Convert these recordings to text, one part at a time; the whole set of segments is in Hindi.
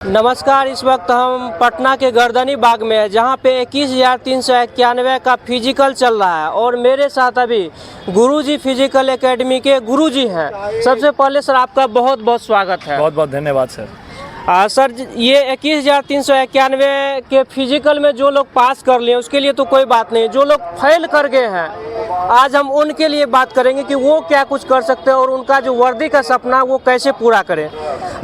नमस्कार। इस वक्त हम पटना के गर्दनी बाग में है, जहां पे 21,391 का फिजिकल चल रहा है और मेरे साथ अभी गुरुजी फिजिकल एकेडमी के गुरुजी हैं। सबसे पहले सर आपका बहुत बहुत स्वागत है। बहुत बहुत धन्यवाद सर। सर ये 21,391 के फिजिकल में जो लोग पास कर लिए उसके लिए तो कोई बात नहीं, जो लोग फेल कर गए हैं आज हम उनके लिए बात करेंगे कि वो क्या कुछ कर सकते हैं और उनका जो वर्दी का सपना वो कैसे पूरा करें।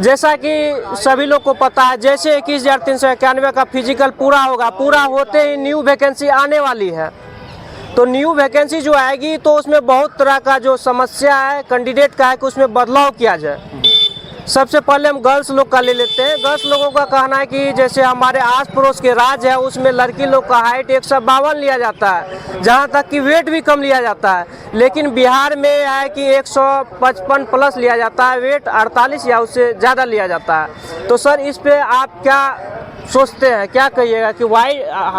जैसा कि सभी लोग को पता है, जैसे 21,391 का फिजिकल पूरा होगा, पूरा होते ही न्यू वैकेंसी आने वाली है। तो न्यू वैकेंसी जो आएगी तो उसमें बहुत तरह का जो समस्या है कैंडिडेट का है कि उसमें बदलाव किया जाए। सबसे पहले हम गर्ल्स लोग का ले लेते हैं। गर्ल्स लोगों का कहना है कि जैसे हमारे आस पड़ोस के राज्य है उसमें लड़की लोग का हाइट 152 लिया जाता है, जहां तक कि वेट भी कम लिया जाता है। लेकिन बिहार में है कि 155 प्लस लिया जाता है, वेट 48 या उससे ज़्यादा लिया जाता है। तो सर इस पे आप क्या सोचते हैं, क्या कहिएगा कि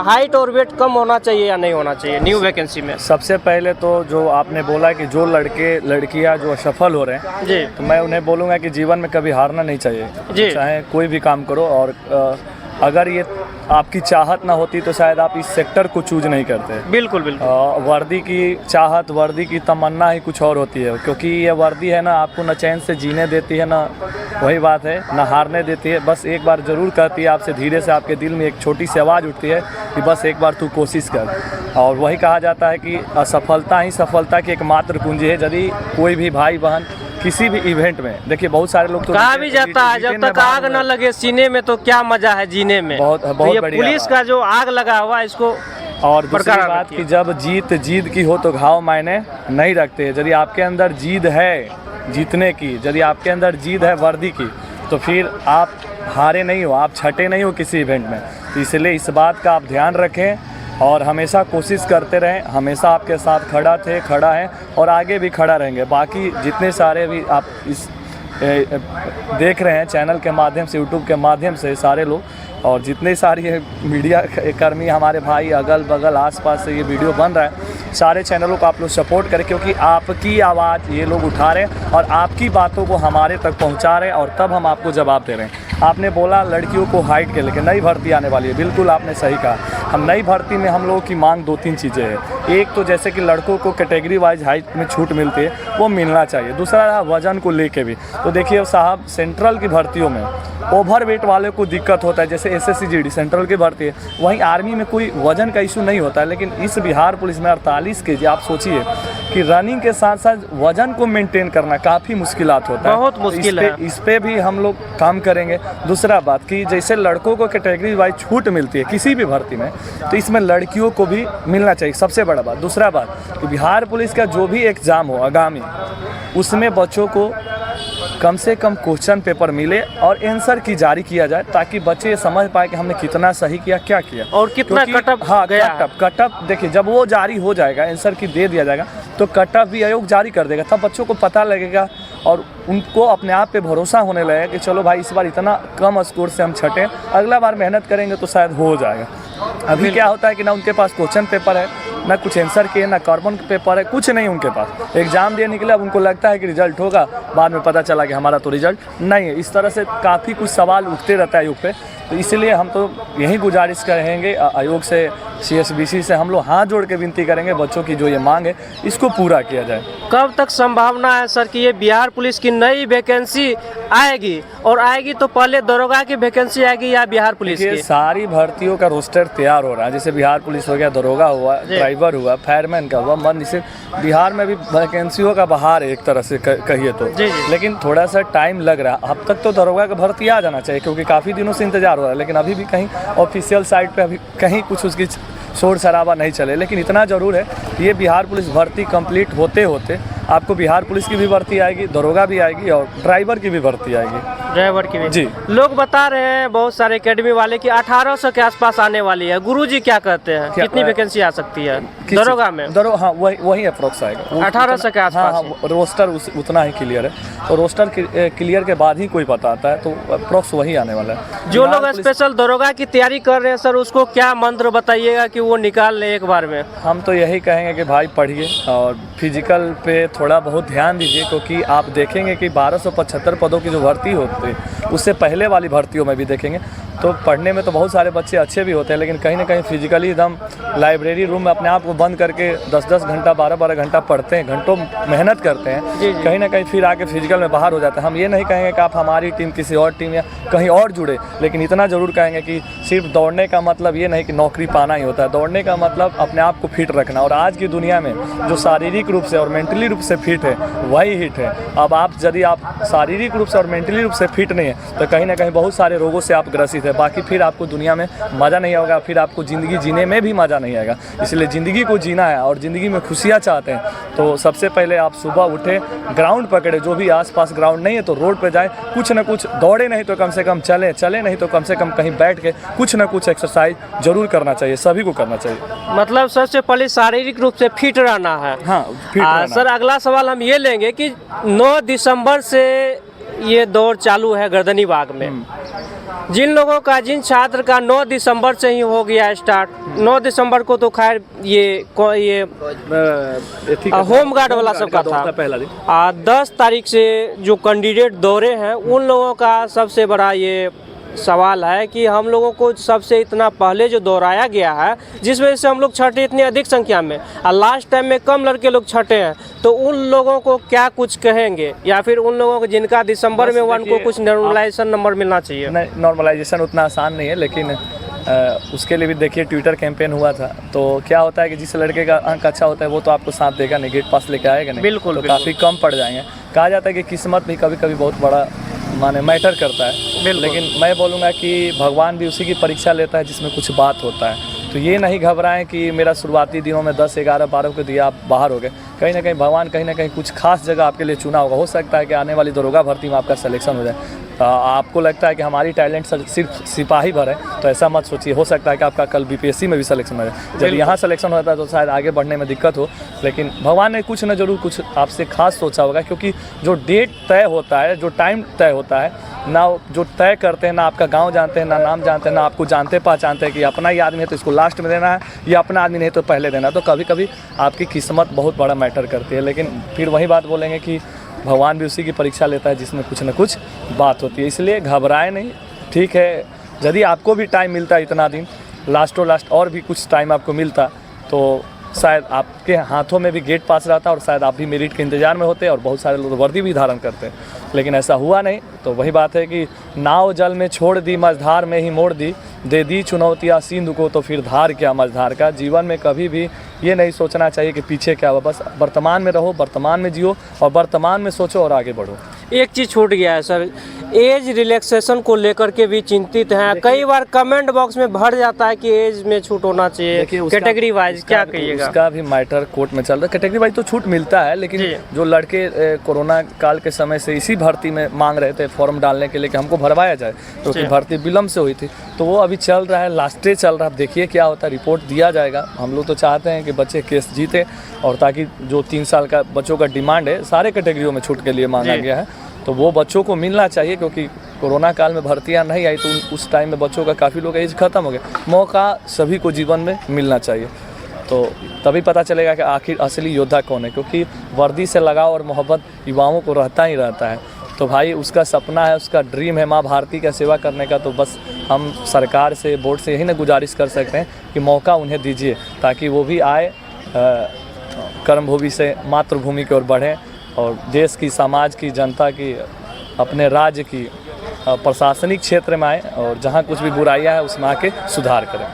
हाइट और वेट कम होना चाहिए या नहीं होना चाहिए न्यू वैकेंसी में? सबसे पहले तो जो आपने बोला कि जो लड़के लड़कियां जो असफल हो रहे हैं जी, तो मैं उन्हें बोलूँगा कि जीवन में कभी हारना नहीं चाहिए जी। चाहे कोई भी काम करो। और अगर ये आपकी चाहत ना होती तो शायद आप इस सेक्टर को चूज नहीं करते। बिल्कुल बिल्कुल। वर्दी की चाहत, वर्दी की तमन्ना ही कुछ और होती है, क्योंकि ये वर्दी है ना आपको न चैन से जीने देती है, ना वही बात है न हारने देती है। बस एक बार ज़रूर कहती है आपसे, धीरे से आपके दिल में एक छोटी सी आवाज़ उठती है कि बस एक बार तू कोशिश कर। और वही कहा जाता है कि असफलता ही सफलता की एकमात्र कुंजी है। यदि कोई भी भाई बहन किसी भी इवेंट में, देखिए बहुत सारे लोग तो कहा भी जाता है जब तक आग न लगे सीने में तो क्या मजा है जीने में। बहुत तो बहुत ये बढ़िया पुलिस का जो आग लगा हुआ इसको और दूसरी बात कि जब जीत की हो तो घाव मायने नहीं रखते। यदि आपके अंदर जीत है जीतने की, यदि आपके अंदर जीत है वर्दी की, तो फिर आप हारे नहीं हो, आप छटे नहीं हो किसी इवेंट में। तो इसलिए इस बात का आप ध्यान रखें और हमेशा कोशिश करते रहें। हमेशा आपके साथ खड़ा है और आगे भी खड़ा रहेंगे। बाकी जितने सारे भी आप इस देख रहे हैं चैनल के माध्यम से, यूट्यूब के माध्यम से सारे लोग, और जितने सारी मीडिया कर्मी हमारे भाई अगल बगल आसपास से ये वीडियो बन रहा है, सारे चैनलों को आप लोग सपोर्ट करें, क्योंकि आपकी आवाज़ ये लोग उठा रहे हैं और आपकी बातों को हमारे तक पहुंचा रहे हैं और तब हम आपको जवाब दे रहे हैं। आपने बोला लड़कियों को हाइट के लेकर नई भर्ती आने वाली है, बिल्कुल आपने सही कहा। हम नई भर्ती में हम लोगों की मांग 2-3 चीज़ें हैं। एक तो जैसे कि लड़कों को कैटेगरी वाइज हाइट में छूट मिलती है, वो मिलना चाहिए। दूसरा रहा वजन को लेके भी। तो देखिए साहब, सेंट्रल की भर्तियों में ओवर वेट वाले को दिक्कत होता है, जैसे SSC GD सेंट्रल की भर्ती है। वहीं आर्मी में कोई वजन का इशू नहीं होता है, लेकिन इस बिहार पुलिस में 48 kg, आप सोचिए कि रनिंग के साथ साथ वजन को मेंटेन करना काफ़ी मुश्किलात होता है, बहुत मुश्किल है। इस पे भी हम लोग काम करेंगे। दूसरा बात कि जैसे लड़कों को कैटेगरी वाइज छूट मिलती है किसी भी भर्ती में, तो इसमें लड़कियों को भी मिलना चाहिए, सबसे बड़ा बात। दूसरा बात कि बिहार पुलिस का जो भी एग्ज़ाम हो आगामी, उसमें बच्चों को कम से कम क्वेश्चन पेपर मिले और आंसर की जारी किया जाए, ताकि बच्चे समझ पाए कि हमने कितना सही किया, क्या किया और कितना कटअप गया। कटअप देखिए जब वो जारी हो जाएगा, आंसर की दे दिया जाएगा, तो कटअप भी आयोग जारी कर देगा। तब बच्चों को पता लगेगा और उनको अपने आप पे भरोसा होने लगेगा कि चलो भाई इस बार इतना कम स्कोर से हम छटे, अगला बार मेहनत करेंगे तो शायद हो जाएगा। अभी क्या होता है कि ना उनके पास क्वेश्चन पेपर है, ना कुछ आंसर के, ना कार्बन पेपर है, कुछ नहीं उनके पास। एग्जाम दिए निकले, अब उनको लगता है कि रिजल्ट होगा, बाद में पता चला कि हमारा तो रिजल्ट नहीं है। इस तरह से काफ़ी कुछ सवाल उठते रहता है आयोग पे। तो इसलिए हम तो यही गुजारिश करेंगे आयोग से, CSBC से हम लोग हाथ जोड़ के विनती करेंगे, बच्चों की जो ये मांग है इसको पूरा किया जाए। कब तक संभावना है सर कि ये बिहार पुलिस की नई वैकेंसी आएगी, और आएगी तो पहले दरोगा की वैकेंसी आएगी या बिहार पुलिस की? सारी भर्तियों का रोस्टर तैयार हो रहा है, जैसे बिहार पुलिस हो गया, दरोगा हुआ, ड्राइवर हुआ, फायरमैन का हुआ, मन से बिहार में भी वैकेंसियों का बहार है एक तरह से कहिए तो। लेकिन थोड़ा सा टाइम लग रहा है। अब तक तो दरोगा का भर्ती आ जाना चाहिए, क्योंकि काफ़ी दिनों से इंतजार हो रहा है, लेकिन अभी भी कहीं ऑफिशियल साइट पे अभी कहीं कुछ उसकी शोर शराबा नहीं चले। लेकिन इतना ज़रूर है, ये बिहार पुलिस भर्ती कंप्लीट होते होते आपको बिहार पुलिस की भी भर्ती आएगी, दरोगा भी आएगी और ड्राइवर की भी भर्ती आएगी। ड्राइवर की भी जी। लोग बता रहे हैं बहुत सारे एकेडमी वाले कि 1800 के आसपास आने वाली है। गुरुजी क्या कहते हैं, कितनी वैकेंसी आ सकती है दरोगा में? हाँ वही अप्रोक्स आएगा 1800 के आसपास। हाँ, रोस्टर उतना ही क्लियर है, तो रोस्टर क्लियर के बाद ही कोई पता आता है, तो अप्रोक्स वही आने वाला है। जो लोग स्पेशल दरोगा की तैयारी कर रहे हैं सर, उसको क्या मंत्र बताइएगा कि वो निकाल ले एक बार में? हम तो यही कहेंगे कि भाई पढ़िए और फिजिकल पे थोड़ा बहुत ध्यान दीजिए, क्योंकि आप देखेंगे कि 1275 पदों की जो भर्ती होती है उससे पहले वाली भर्तियों में भी देखेंगे तो पढ़ने में तो बहुत सारे बच्चे अच्छे भी होते हैं, लेकिन कहीं ना कहीं फिजिकली एकदम लाइब्रेरी रूम में अपने आप को बंद करके 10-10 घंटा 12-12 घंटा पढ़ते हैं, घंटों मेहनत करते हैं, कहीं ना कहीं फिर आके फिजिकल में बाहर हो जाते हैं। हम ये नहीं कहेंगे कि आप हमारी टीम किसी और टीम या कहीं और जुड़े, लेकिन इतना ज़रूर कहेंगे कि सिर्फ दौड़ने का मतलब ये नहीं कि नौकरी पाना ही होता है। दौड़ने का मतलब अपने आप को फिट रखना, और आज की दुनिया में जो शारीरिक रूप से और मेंटली रूप से फिट है वही हिट है। अब आप यदि आप शारीरिक रूप से और मेंटली रूप से फिट नहीं है तो कहीं ना कहीं बहुत सारे रोगों से आप ग्रसित है, बाकी फिर आपको दुनिया में मज़ा नहीं आएगा, फिर आपको ज़िंदगी जीने में भी मज़ा नहीं आएगा। इसलिए ज़िंदगी को जीना है और ज़िंदगी में खुशियाँ चाहते हैं तो सबसे पहले आप सुबह उठे, ग्राउंड पकड़े, जो भी आसपास ग्राउंड नहीं है तो रोड पे जाए, कुछ ना कुछ दौड़े, नहीं तो कम से कम चले, चले नहीं तो कम से कम कहीं बैठ के कुछ ना कुछ एक्सरसाइज जरूर करना चाहिए, सभी को करना चाहिए। मतलब सबसे पहले शारीरिक रूप से फिट रहना है। हाँ, फिट रहना। सर अगला सवाल हम ये लेंगे कि 9 दिसंबर से ये दौड़ चालू है गर्दनी बाग में, जिन लोगों का, जिन छात्र का 9 दिसंबर से ही हो गया स्टार्ट, 9 दिसंबर को तो खैर ये होमगार्ड वाला सबका था, पहला दिन 10 तारीख से जो कैंडिडेट दौड़े हैं उन लोगों का सबसे बड़ा ये सवाल है कि हम लोगों को सबसे इतना पहले जो दोहराया गया है, जिस वजह से हम लोग छठे इतनी अधिक संख्या में, और लास्ट टाइम में कम लड़के लोग छठे हैं, तो उन लोगों को क्या कुछ कहेंगे, या फिर उन लोगों को जिनका दिसंबर में उनको कुछ नॉर्मलाइजेशन नंबर मिलना चाहिए? नहीं, नॉर्मलाइजेशन उतना आसान नहीं है, लेकिन उसके लिए भी देखिए ट्विटर कैंपेन हुआ था, तो क्या होता है कि जिस लड़के का अंक अच्छा होता है वो तो आपको साथ देगा नहीं, गेट पास लेके आएगा नहीं, बिल्कुल, तो काफ़ी कम पड़ जाएंगे। कहा जाता है कि किस्मत भी कभी कभी बहुत बड़ा माने मैटर करता है, लेकिन मैं बोलूँगा कि भगवान भी उसी की परीक्षा लेता है जिसमें कुछ बात होता है। तो ये नहीं घबराएं कि मेरा शुरुआती दिनों में 10, 11, 12 को दिया, आप बाहर हो गए, कहीं ना कहीं भगवान कहीं ना कहीं कुछ खास जगह आपके लिए चुना होगा। हो सकता है कि आने वाली दरोगा भर्ती में आपका सिलेक्शन हो जाए। आपको लगता है कि हमारी टैलेंट सिर्फ सिपाही भर है, तो ऐसा मत सोचिए, हो सकता है कि आपका कल बीपीएससी में भी सिलेक्शन हो जाए। जब यहाँ सिलेक्शन होता है तो शायद आगे बढ़ने में दिक्कत हो, लेकिन भगवान ने कुछ न जरूर कुछ आपसे खास सोचा होगा, क्योंकि जो डेट तय होता है, जो टाइम तय होता है ना, जो तय करते हैं ना आपका गांव जानते हैं, ना नाम जानते हैं, ना आपको जानते पहचानते हैं कि अपना ही आदमी है तो इसको लास्ट में देना है, या अपना आदमी नहीं तो पहले देना है। तो कभी कभी आपकी किस्मत बहुत बड़ा मैटर करती है, लेकिन फिर वही बात बोलेंगे कि भगवान भी उसी की परीक्षा लेता है जिसमें कुछ न कुछ बात होती है। इसलिए घबराए नहीं, ठीक है। यदि आपको भी टाइम मिलता है इतना दिन, लास्ट और भी कुछ टाइम आपको मिलता तो शायद आपके हाथों में भी गेट पास रहता और शायद आप भी मेरिट के इंतजार में होते और बहुत सारे लोग वर्दी भी धारण करते हैं, लेकिन ऐसा हुआ नहीं। तो वही बात है कि नाव जल में छोड़ दी, मझधार में ही मोड़ दी, दे दी चुनौतियाँ सिंधु को तो फिर धार क्या मझधार का। जीवन में कभी भी ये नहीं सोचना चाहिए कि पीछे क्या हुआ, बस वर्तमान में रहो, वर्तमान में जियो और वर्तमान में सोचो और आगे बढ़ो। एक चीज़ छूट गया है सर, एज रिलैक्सेशन को लेकर के भी चिंतित हैं। कई बार कमेंट बॉक्स में भर जाता है कि एज में छूट होना चाहिए, कैटेगरी वाइज क्या कहिएगा? उसका भी मैटर कोर्ट में चल रहा है। कैटेगरी वाइज तो छूट मिलता है, लेकिन जो लड़के कोरोना काल के समय से इसी भर्ती में मांग रहे थे फॉर्म डालने के लिए कि हमको भरवाया जाए, क्योंकि भर्ती विलम्ब से हुई थी, तो वो अभी चल रहा है, लास्ट डे चल रहा है। देखिए क्या होता है, रिपोर्ट दिया जाएगा। हम लोग तो चाहते हैं कि बच्चे केस जीते, और ताकि जो 3 साल का बच्चों का डिमांड है सारे कैटेगरियों में छूट के लिए मांगा गया है, तो वो बच्चों को मिलना चाहिए, क्योंकि कोरोना काल में भर्तियां नहीं आई तो उस टाइम में बच्चों का काफ़ी लोग एज ख़त्म हो गया। मौका सभी को जीवन में मिलना चाहिए, तो तभी पता चलेगा कि आखिर असली योद्धा कौन है, क्योंकि वर्दी से लगाव और मोहब्बत युवाओं को रहता ही रहता है। तो भाई उसका सपना है, उसका ड्रीम है माँ भारती का सेवा करने का, तो बस हम सरकार से, बोर्ड से यही ना गुजारिश कर सकते हैं कि मौका उन्हें दीजिए, ताकि वो भी आए, कर्मभूमि से मातृभूमि की ओर बढ़ें और देश की, समाज की, जनता की, अपने राज्य की प्रशासनिक क्षेत्र में आए और जहाँ कुछ भी बुराइयाँ हैं उसमें आके सुधार करें।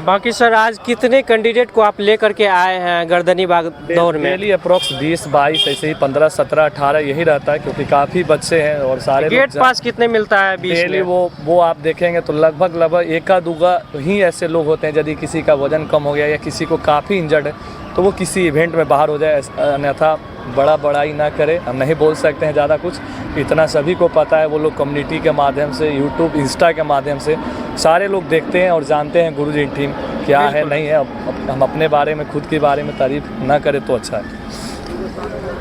बाकी सर आज कितने कैंडिडेट को आप लेकर के आए हैं गर्दनी बाग दौड़ में? डेली अप्रोक्स 20-22 ऐसे ही 15-17-18 यही रहता है, क्योंकि काफ़ी बच्चे हैं और सारे गेट पास कितने मिलता है? डेली वो आप देखेंगे तो लगभग एका दूगा ही ऐसे लोग होते हैं, यदि किसी का वजन कम हो गया या किसी को काफ़ी इंजर्ड है तो वो किसी इवेंट में बाहर हो जाए, अन्यथा बड़ाई ना करे। हम नहीं बोल सकते हैं ज़्यादा कुछ, इतना सभी को पता है। वो लोग कम्युनिटी के माध्यम से, यूट्यूब, इंस्टा के माध्यम से सारे लोग देखते हैं और जानते हैं गुरुजी टीम क्या है नहीं है। अब हम अपने बारे में, खुद के बारे में तारीफ ना करें तो अच्छा है।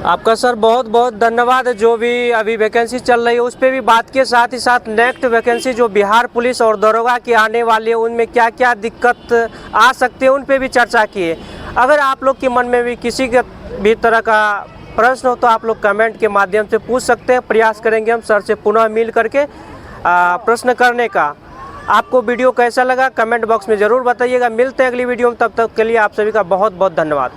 आपका सर बहुत बहुत धन्यवाद। जो भी अभी वैकेंसी चल रही है उस पर भी बात के साथ ही साथ नेक्स्ट वैकेंसी जो बिहार पुलिस और दरोगा की आने वाली है उनमें क्या क्या दिक्कत आ सकती है उन पर भी चर्चा किए। अगर आप लोग के मन में भी किसी के भी तरह का प्रश्न हो तो आप लोग कमेंट के माध्यम से पूछ सकते हैं। प्रयास करेंगे हम सर से पुनः मिल करके प्रश्न करने का। आपको वीडियो कैसा लगा कमेंट बॉक्स में ज़रूर बताइएगा। मिलते हैं अगली वीडियो में, तब तक के लिए आप सभी का बहुत बहुत धन्यवाद।